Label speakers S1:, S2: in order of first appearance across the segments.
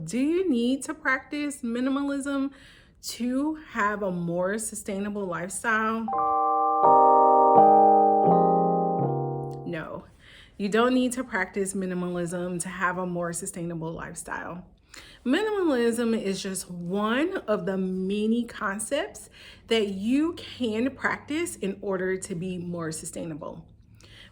S1: Do you need to practice minimalism to have a more sustainable lifestyle? No, you don't need to practice minimalism to have a more sustainable lifestyle. Minimalism is just one of the many concepts that you can practice in order to be more sustainable.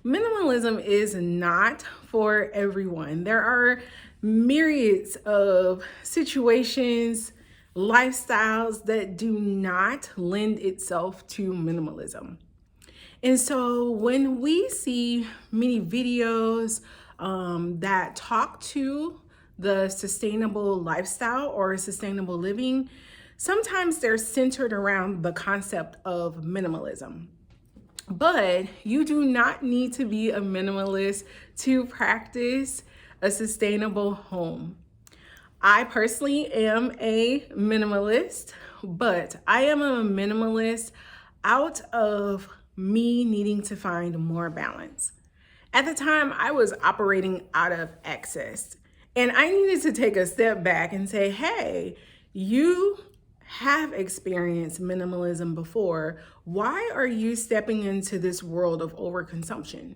S1: Minimalism is not for everyone. There are myriads of situations, lifestyles that do not lend itself to minimalism. And so when we see many videos that talk to the sustainable lifestyle or sustainable living, sometimes they're centered around the concept of minimalism. But you do not need to be a minimalist to practice a sustainable home. I personally am a minimalist, but I am a minimalist out of me needing to find more balance. At the time, I was operating out of excess, and I needed to take a step back and say, hey, you have experienced minimalism before. Why are you stepping into this world of overconsumption?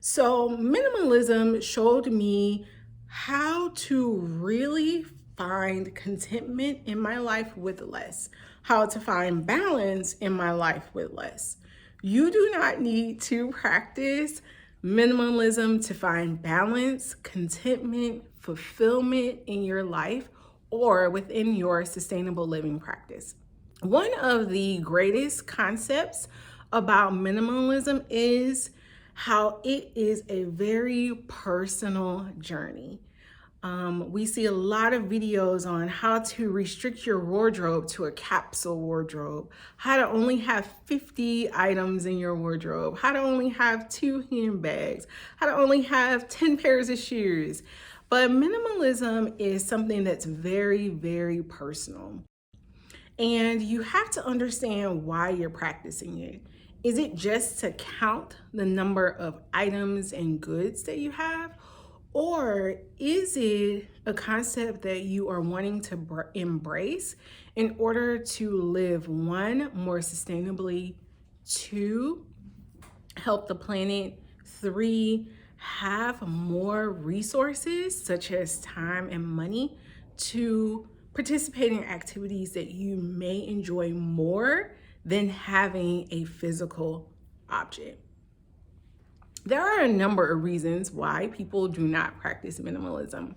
S1: So, minimalism showed me how to really find contentment in my life with less, how to find balance in my life with less. You do not need to practice minimalism to find balance, contentment, fulfillment in your life or within your sustainable living practice. One of the greatest concepts about minimalism is how it is a very personal journey. We see a lot of videos on how to restrict your wardrobe to a capsule wardrobe, how to only have 50 items in your wardrobe, how to only have 2 handbags, how to only have 10 pairs of shoes. But minimalism is something that's very, very personal. And you have to understand why you're practicing it. Is it just to count the number of items and goods that you have? Or is it a concept that you are wanting to embrace in order to live, 1, more sustainably, 2, help the planet, 3, have more resources such as time and money to participate in activities that you may enjoy more than having a physical object? There are a number of reasons why people do not practice minimalism.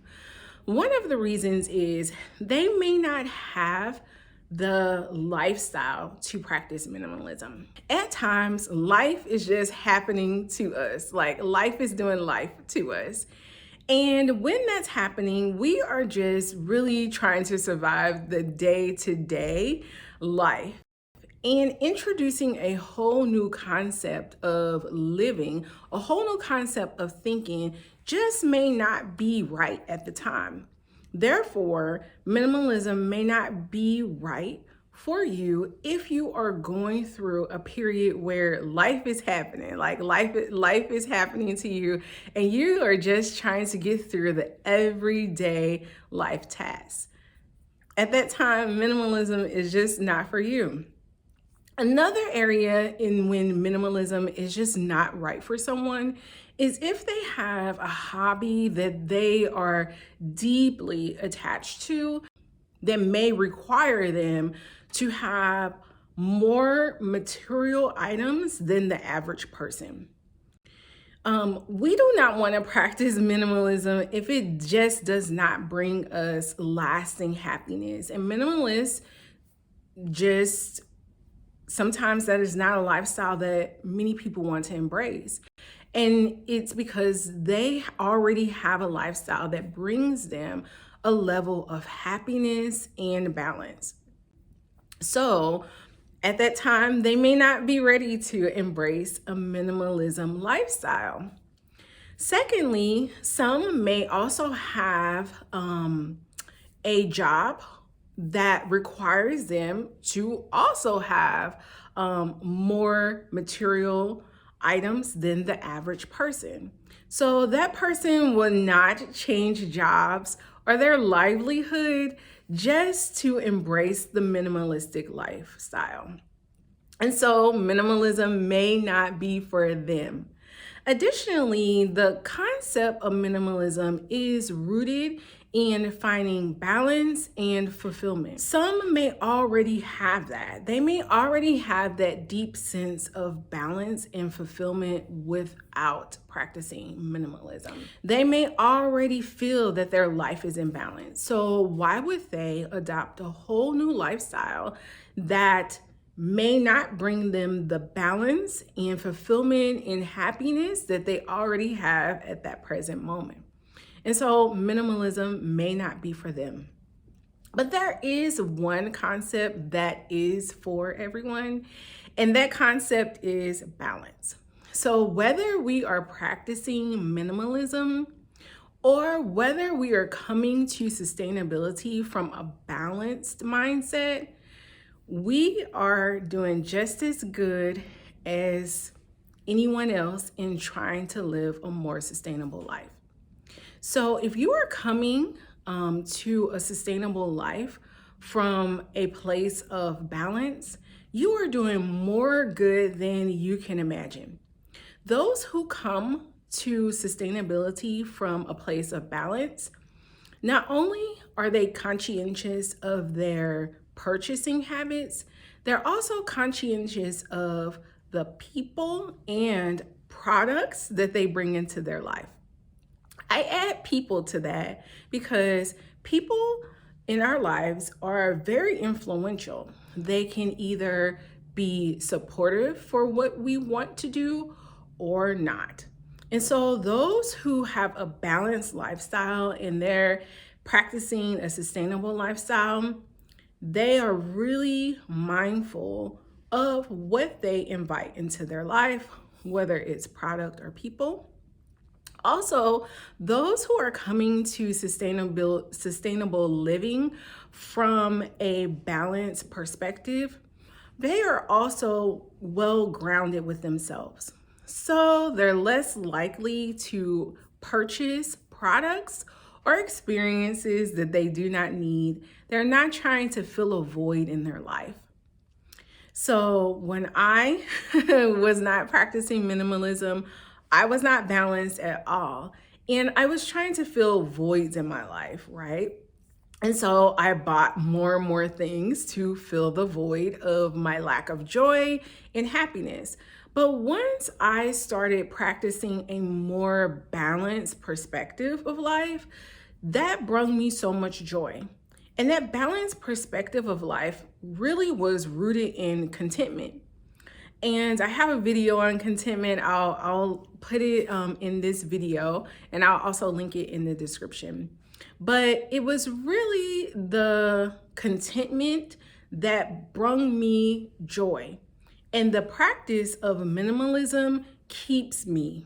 S1: One of the reasons is they may not have the lifestyle to practice minimalism. At times, life is just happening to us. Like life is doing life to us. And when that's happening, we are just really trying to survive the day-to-day life. And introducing a whole new concept of living, a whole new concept of thinking just may not be right at the time. Therefore, minimalism may not be right for you if you are going through a period where life is happening, like life is happening to you, and you are just trying to get through the everyday life tasks. At that time, minimalism is just not for you. Another area in when minimalism is just not right for someone is if they have a hobby that they are deeply attached to that may require them to have more material items than the average person. We do not want to practice minimalism if it just does not bring us lasting happiness. And minimalists just sometimes that is not a lifestyle that many people want to embrace. And it's because they already have a lifestyle that brings them a level of happiness and balance. So at that time, they may not be ready to embrace a minimalism lifestyle. Secondly, some may also have a job that requires them to also have more material items than the average person. So that person will not change jobs or their livelihood just to embrace the minimalistic lifestyle. And so minimalism may not be for them. Additionally, the concept of minimalism is rooted in finding balance and fulfillment. Some may already have that. They may already have that deep sense of balance and fulfillment without practicing minimalism. They may already feel that their life is in balance. So why would they adopt a whole new lifestyle that may not bring them the balance and fulfillment and happiness that they already have at that present moment? And so minimalism may not be for them. But there is one concept that is for everyone, and that concept is balance. So whether we are practicing minimalism or whether we are coming to sustainability from a balanced mindset, we are doing just as good as anyone else in trying to live a more sustainable life. So if you are coming to a sustainable life from a place of balance, you are doing more good than you can imagine. Those who come to sustainability from a place of balance, not only are they conscientious of their purchasing habits, they're also conscientious of the people and products that they bring into their life. I add people to that because people in our lives are very influential. They can either be supportive for what we want to do or not. And so those who have a balanced lifestyle and they're practicing a sustainable lifestyle, they are really mindful of what they invite into their life, whether it's product or people. Also, those who are coming to sustainable living from a balanced perspective, they are also well grounded with themselves. So they're less likely to purchase products or experiences that they do not need. They're not trying to fill a void in their life. So when I was not practicing minimalism, I was not balanced at all. And I was trying to fill voids in my life, right? And so I bought more and more things to fill the void of my lack of joy and happiness. But once I started practicing a more balanced perspective of life, that brought me so much joy. And that balanced perspective of life really was rooted in contentment. And I have a video on contentment. I'll put it in this video, and I'll also link it in the description. But it was really the contentment that brought me joy. And the practice of minimalism keeps me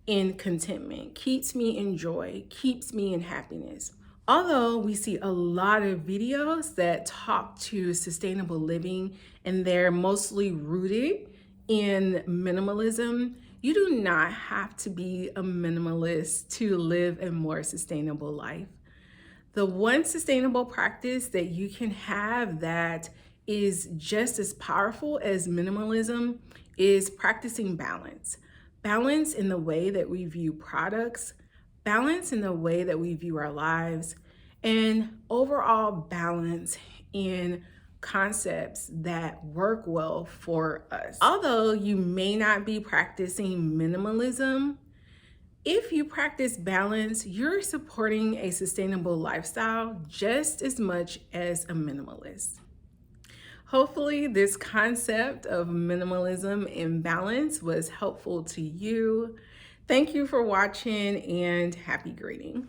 S1: in contentment, keeps me in joy, keeps me in happiness. Although we see a lot of videos that talk to sustainable living and they're mostly rooted in minimalism, you do not have to be a minimalist to live a more sustainable life. The one sustainable practice that you can have that is just as powerful as minimalism is practicing balance. Balance in the way that we view products, balance in the way that we view our lives, and overall balance in concepts that work well for us. Although you may not be practicing minimalism, if you practice balance, you're supporting a sustainable lifestyle just as much as a minimalist. Hopefully this concept of minimalism and balance was helpful to you. Thank you for watching and happy grading.